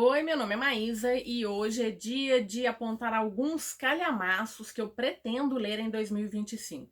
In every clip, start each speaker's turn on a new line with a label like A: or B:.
A: Oi, meu nome é Maísa e hoje é dia de apontar alguns calhamaços que eu pretendo ler em 2025.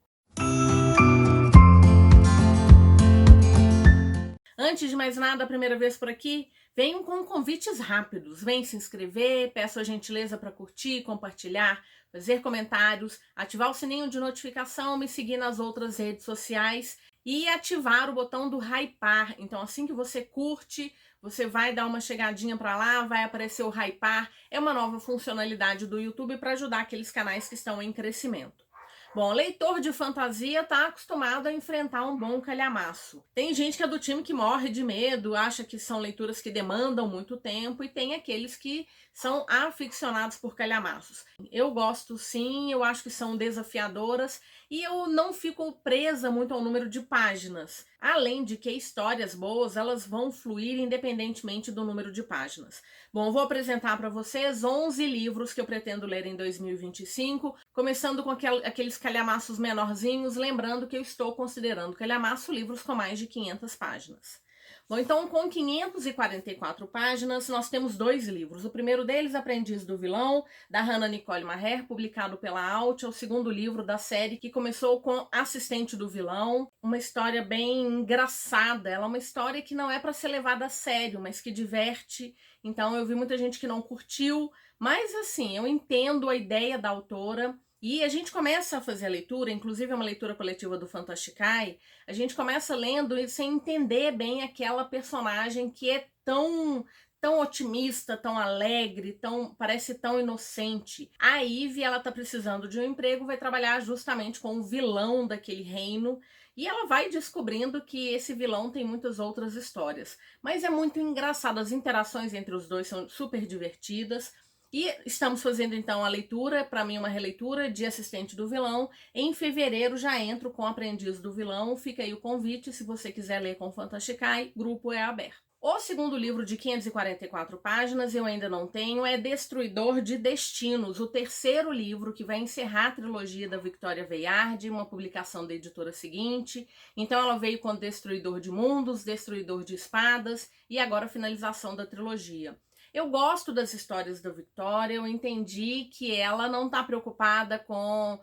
A: Antes de mais nada, a primeira vez por aqui, venham com convites rápidos. Vem se inscrever, peço a gentileza para curtir, compartilhar, fazer comentários, ativar o sininho de notificação, me seguir nas outras redes sociais e ativar o botão do hypar. Então, assim que você curte, você vai dar uma chegadinha para lá, vai aparecer o hypar. É uma nova funcionalidade do YouTube para ajudar aqueles canais que estão em crescimento. Bom, leitor de fantasia tá acostumado a enfrentar um bom calhamaço. Tem gente que é do time que morre de medo, acha que são leituras que demandam muito tempo, e tem aqueles que são aficionados por calhamaços. Eu gosto sim, eu acho que são desafiadoras e eu não fico presa muito ao número de páginas. Além de que histórias boas, elas vão fluir independentemente do número de páginas. Bom, vou apresentar para vocês 11 livros que eu pretendo ler em 2025, começando com aqueles calhamaços menorzinhos, lembrando que eu estou considerando calhamaço livros com mais de 500 páginas. Bom, então com 544 páginas, nós temos dois livros. O primeiro deles, Aprendiz do Vilão, da Hannah Nicole Maher, publicado pela Alt, é o segundo livro da série, que começou com Assistente do Vilão, uma história bem engraçada. Ela é uma história que não é para ser levada a sério, mas que diverte. Então eu vi muita gente que não curtiu, mas assim, eu entendo a ideia da autora. E a gente começa a fazer a leitura, inclusive é uma leitura coletiva do Fantasticai, a gente começa lendo sem entender bem aquela personagem que é tão otimista, tão alegre, parece tão inocente. A Ivy, ela tá precisando de um emprego, vai trabalhar justamente com o vilão daquele reino, e ela vai descobrindo que esse vilão tem muitas outras histórias. Mas é muito engraçado, as interações entre os dois são super divertidas. E estamos fazendo então a leitura, para mim uma releitura de Assistente do Vilão. Em fevereiro já entro com Aprendiz do Vilão, fica aí o convite, se você quiser ler com Fantasticai, grupo é aberto. O segundo livro de 544 páginas eu ainda não tenho, é Destruidor de Destinos, o terceiro livro que vai encerrar a trilogia da Victoria Aveyard, uma publicação da editora seguinte. Então ela veio com Destruidor de Mundos, Destruidor de Espadas e agora a finalização da trilogia. Eu gosto das histórias da Victoria, eu entendi que ela não está preocupada com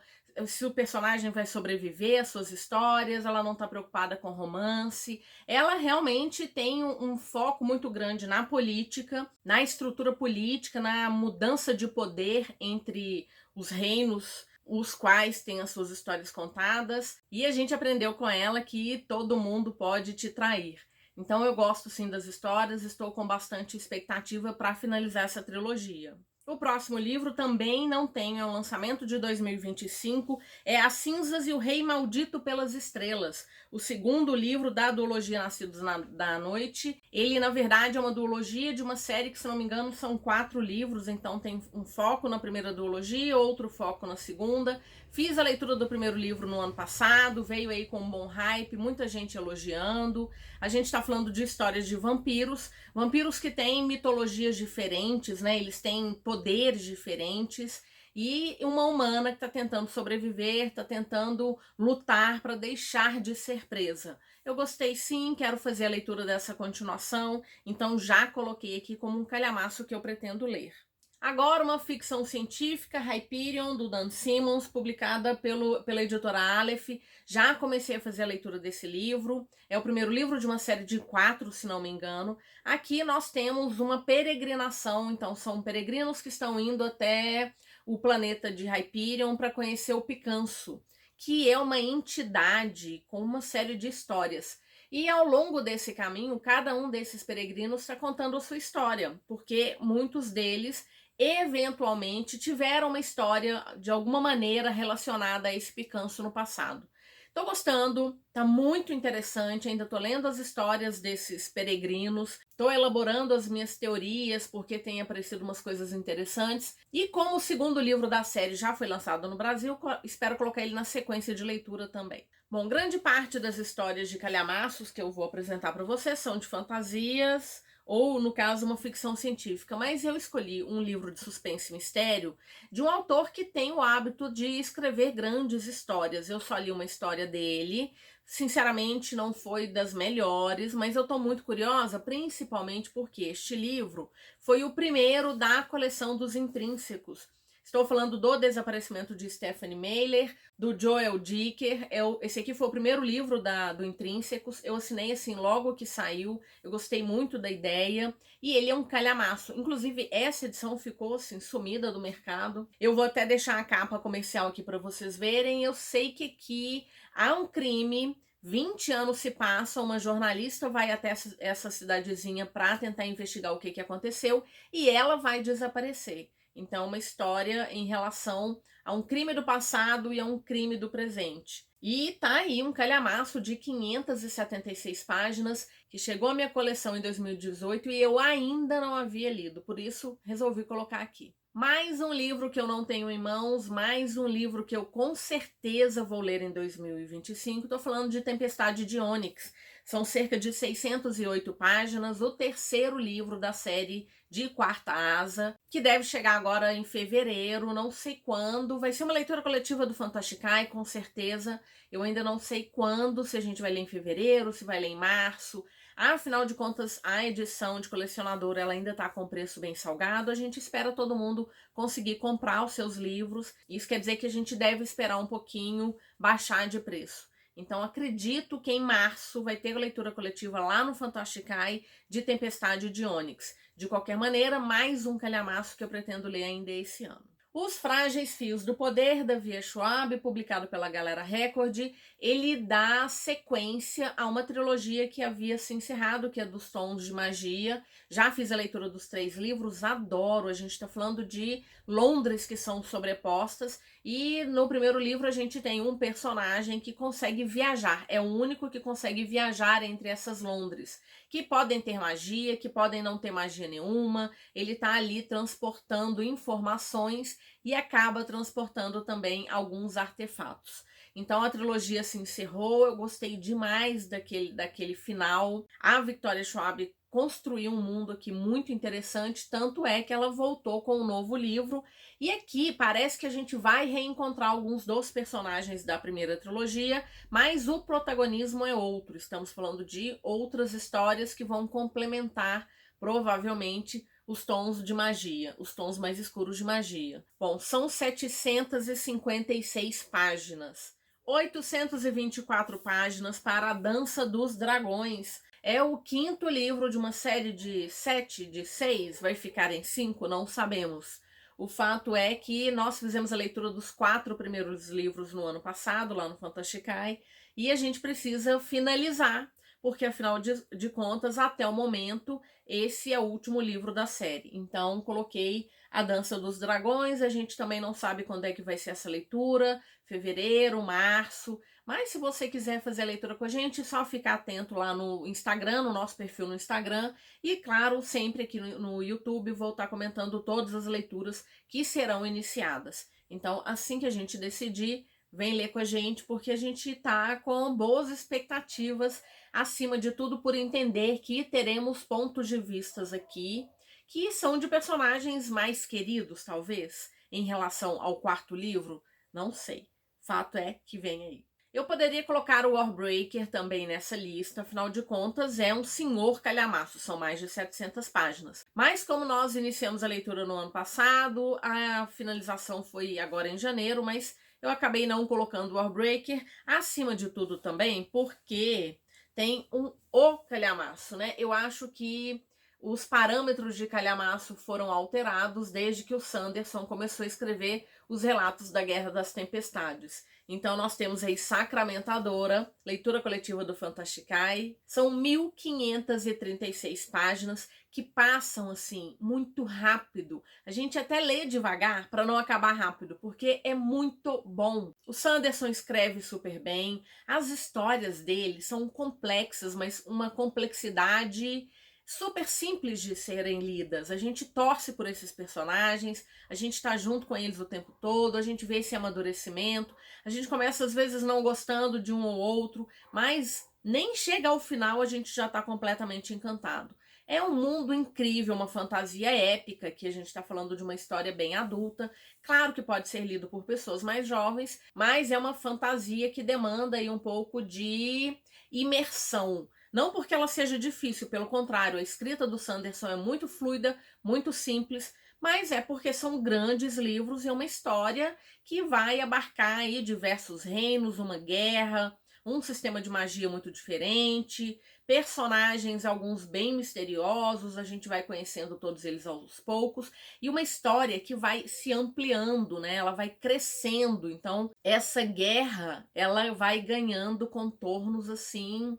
A: se o personagem vai sobreviver às suas histórias, ela não está preocupada com romance. Ela realmente tem um foco muito grande na política, na estrutura política, na mudança de poder entre os reinos, os quais têm as suas histórias contadas. E a gente aprendeu com ela que todo mundo pode te trair. Então eu gosto sim das histórias, estou com bastante expectativa para finalizar essa trilogia. O próximo livro também não tem, é um lançamento de 2025, é As Cinzas e o Rei Maldito pelas Estrelas, o segundo livro da duologia Nascidos da Noite. Ele, na verdade, é uma duologia de uma série que, se não me engano, são 4 livros, então tem um foco na primeira duologia, outro foco na segunda. Fiz a leitura do primeiro livro no ano passado, veio aí com um bom hype, muita gente elogiando. A gente está falando de histórias de vampiros, vampiros que têm mitologias diferentes, né? Eles têm poderes diferentes, e uma humana que está tentando sobreviver, está tentando lutar para deixar de ser presa. Eu gostei sim, quero fazer a leitura dessa continuação, então já coloquei aqui como um calhamaço que eu pretendo ler. Agora uma ficção científica, Hyperion, do Dan Simmons, publicada pela editora Aleph. Já comecei a fazer a leitura desse livro. É o primeiro livro de uma série de 4, se não me engano. Aqui nós temos uma peregrinação, então são peregrinos que estão indo até o planeta de Hyperion para conhecer o Picanço, que é uma entidade com uma série de histórias. E ao longo desse caminho, cada um desses peregrinos está contando a sua história, porque muitos deles eventualmente tiveram uma história de alguma maneira relacionada a esse Picanço no passado. Tô gostando, tá muito interessante, ainda tô lendo as histórias desses peregrinos, tô elaborando as minhas teorias porque tem aparecido umas coisas interessantes. E como o segundo livro da série já foi lançado no Brasil, espero colocar ele na sequência de leitura também. Bom, grande parte das histórias de calhamaços que eu vou apresentar para vocês são de fantasias, ou no caso uma ficção científica, mas eu escolhi um livro de suspense e mistério de um autor que tem o hábito de escrever grandes histórias. Eu só li uma história dele, sinceramente não foi das melhores, mas eu tô muito curiosa, principalmente porque este livro foi o primeiro da coleção dos Intrínsecos. Estou falando do Desaparecimento de Stephanie Meyer, do Joel Dicker. Esse aqui foi o primeiro livro do Intrínsecos. Eu assinei assim logo que saiu. Eu gostei muito da ideia. E ele é um calhamaço. Inclusive, essa edição ficou assim, sumida do mercado. Eu vou até deixar a capa comercial aqui para vocês verem. Eu sei que aqui há um crime. 20 anos se passam, uma jornalista vai até essa cidadezinha para tentar investigar o que aconteceu e ela vai desaparecer. Então, uma história em relação a um crime do passado e a um crime do presente. E tá aí um calhamaço de 576 páginas que chegou à minha coleção em 2018 e eu ainda não havia lido, por isso resolvi colocar aqui. Mais um livro que eu não tenho em mãos, mais um livro que eu com certeza vou ler em 2025. Estou falando de Tempestade de Ônix. São cerca de 608 páginas, o terceiro livro da série de Quarta Asa, que deve chegar agora em fevereiro, não sei quando. Vai ser uma leitura coletiva do Fantasticai, com certeza. Eu ainda não sei quando, se a gente vai ler em fevereiro, se vai ler em março. Afinal de contas, a edição de colecionador ela ainda está com preço bem salgado. A gente espera todo mundo conseguir comprar os seus livros. Isso quer dizer que a gente deve esperar um pouquinho baixar de preço. Então acredito que em março vai ter a leitura coletiva lá no Fantasticai de Tempestade de Ônix. De qualquer maneira, mais um calhamaço que eu pretendo ler ainda esse ano. Os Frágeis Fios do Poder, da Via Schwab, publicado pela Galera Record, ele dá sequência a uma trilogia que havia se encerrado, que é dos Tons de Magia. Já fiz a leitura dos 3 livros, adoro. A gente está falando de Londres que são sobrepostas. E no primeiro livro a gente tem um personagem que consegue viajar. É o único que consegue viajar entre essas Londres, que podem ter magia, que podem não ter magia nenhuma. Ele está ali transportando informações e acaba transportando também alguns artefatos. Então a trilogia se encerrou, eu gostei demais daquele final. A Victoria Schwab construiu um mundo aqui muito interessante, tanto é que ela voltou com um novo livro. E aqui parece que a gente vai reencontrar alguns dos personagens da primeira trilogia, mas o protagonismo é outro. Estamos falando de outras histórias que vão complementar, provavelmente, os tons de magia, os tons mais escuros de magia. Bom, são 756 páginas. 824 páginas para A Dança dos Dragões. É o 5º livro de uma série de 7, de 6, vai ficar em 5, não sabemos. O fato é que nós fizemos a leitura dos 4 primeiros livros no ano passado, lá no Fantasticai, e a gente precisa finalizar, porque afinal de contas, até o momento, esse é o último livro da série. Então, coloquei A Dança dos Dragões, a gente também não sabe quando é que vai ser essa leitura, fevereiro, março, mas se você quiser fazer a leitura com a gente, é só ficar atento lá no Instagram, no nosso perfil no Instagram, e claro, sempre aqui no YouTube vou estar comentando todas as leituras que serão iniciadas. Então, assim que a gente decidir, vem ler com a gente, porque a gente tá com boas expectativas, acima de tudo por entender que teremos pontos de vistas aqui, que são de personagens mais queridos, talvez, em relação ao 4º livro, não sei. Fato é que vem aí. Eu poderia colocar o Warbreaker também nessa lista, afinal de contas é um senhor calhamaço, são mais de 700 páginas. Mas como nós iniciamos a leitura no ano passado, a finalização foi agora em janeiro, mas eu acabei não colocando o Warbreaker, acima de tudo também, porque tem o calhamaço, né? Eu acho que os parâmetros de calhamaço foram alterados desde que o Sanderson começou a escrever os relatos da Guerra das Tempestades. Então nós temos aí Sacramentadora, leitura coletiva do Fantasticai. São 1536 páginas que passam assim muito rápido. A gente até lê devagar para não acabar rápido, porque é muito bom. O Sanderson escreve super bem, as histórias dele são complexas, mas uma complexidade super simples de serem lidas. A gente torce por esses personagens, a gente tá junto com eles o tempo todo, a gente vê esse amadurecimento, a gente começa às vezes não gostando de um ou outro, mas nem chega ao final a gente já tá completamente encantado. É um mundo incrível, uma fantasia épica, que a gente está falando de uma história bem adulta. Claro que pode ser lido por pessoas mais jovens, mas é uma fantasia que demanda aí um pouco de imersão. Não porque ela seja difícil, pelo contrário, a escrita do Sanderson é muito fluida, muito simples, mas é porque são grandes livros e uma história que vai abarcar aí diversos reinos, uma guerra, um sistema de magia muito diferente, personagens, alguns bem misteriosos, a gente vai conhecendo todos eles aos poucos, e uma história que vai se ampliando, né? Ela vai crescendo. Então, essa guerra, ela vai ganhando contornos assim,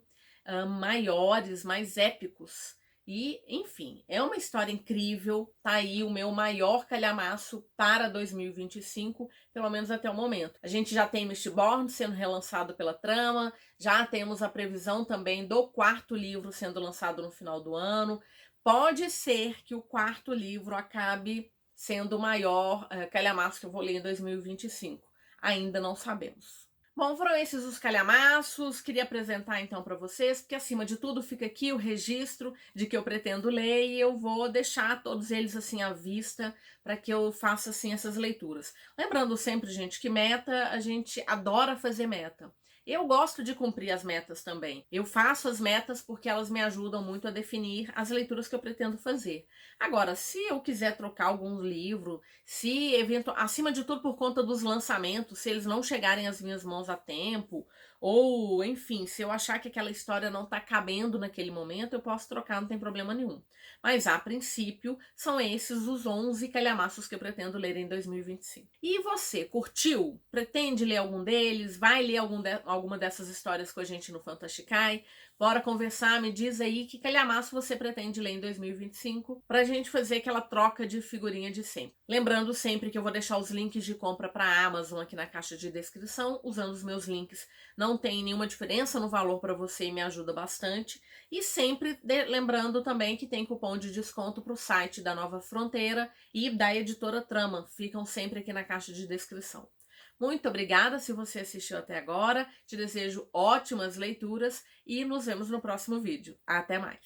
A: maiores, mais épicos. E, enfim, é uma história incrível. Tá aí o meu maior calhamaço para 2025, pelo menos até o momento. A gente já tem Mistborn sendo relançado pela Trama, já temos a previsão também do 4º livro sendo lançado no final do ano. Pode ser que o 4º livro acabe sendo o maior calhamaço que eu vou ler em 2025. Ainda não sabemos. Bom, foram esses os calhamaços. Queria apresentar então para vocês, porque acima de tudo fica aqui o registro de que eu pretendo ler e eu vou deixar todos eles assim à vista para que eu faça assim essas leituras. Lembrando sempre, gente, que meta, a gente adora fazer meta. Eu gosto de cumprir as metas também. Eu faço as metas porque elas me ajudam muito a definir as leituras que eu pretendo fazer. Agora, se eu quiser trocar algum livro, se acima de tudo por conta dos lançamentos, se eles não chegarem às minhas mãos a tempo, ou enfim, se eu achar que aquela história não tá cabendo naquele momento, eu posso trocar, não tem problema nenhum. Mas a princípio, são esses os 11 calhamaços que eu pretendo ler em 2025. E você, curtiu? Pretende ler algum deles? Vai ler alguma dessas histórias com a gente no Fantasticai? Bora conversar, me diz aí que calhamaço você pretende ler em 2025 pra gente fazer aquela troca de figurinha de sempre. Lembrando sempre que eu vou deixar os links de compra para a Amazon aqui na caixa de descrição. Usando os meus links não tem nenhuma diferença no valor para você e me ajuda bastante. E sempre lembrando também que tem cupom de desconto para o site da Nova Fronteira e da editora Trama. Ficam sempre aqui na caixa de descrição. Muito obrigada se você assistiu até agora. Te desejo ótimas leituras e nos vemos no próximo vídeo. Até mais!